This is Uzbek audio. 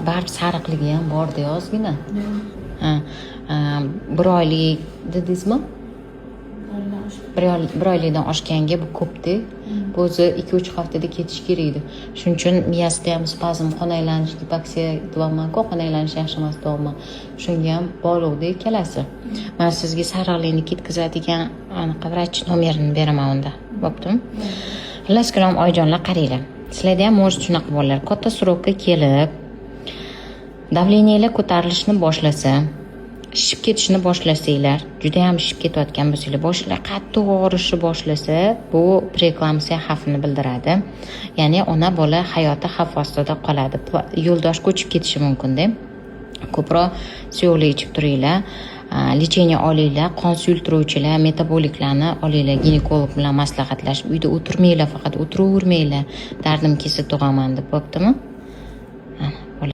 barb sariqligi ham bor-da ozgina. Ha, 1 oylik dedingizmi? 1 oylikdan oshganga bu ko'pda. Bu o'zi 2-3 haftada ketish kerak edi. Shuning uchun miyasida ham spazm, qon aylanish, gipoksiya deyapman-ku, qon aylanishi yaxshi emas deyapman. Shunga ham bog'liqda ikkalasi. Men sizga sariqlikni ketkazadigan aniq vrach nomerini beraman unda. Bo'ptimi? Xullas kalom oyijonlar qaranglar. Sizlarda ham может shunaqa bolalar katta srokka kelib, davleniyanglar ko'tarilishni boshlasa, shishib ketishni boshlasanglar, juda ham shishib ketayotgan bo'lsanglar, boshinglar qattiq og'rishni boshlasa, bu preeklamsiya xavfini bildiradi. Ya'ni ona bola hayoti xavf ostida qoladi. Yo'ldosh ko'chib ketishi mumkin-da. Ko'proq suyuqlik ichib turinglar. Lecheniya olinglar, qon suyultiruvchilar, metaboliklarni olinglar, ginekolog bilan maslahatlashib, uyda o'tirmanglar, faqat o'tiravermanglar. Dardim kelsa tug'aman deb, bo'ptimi?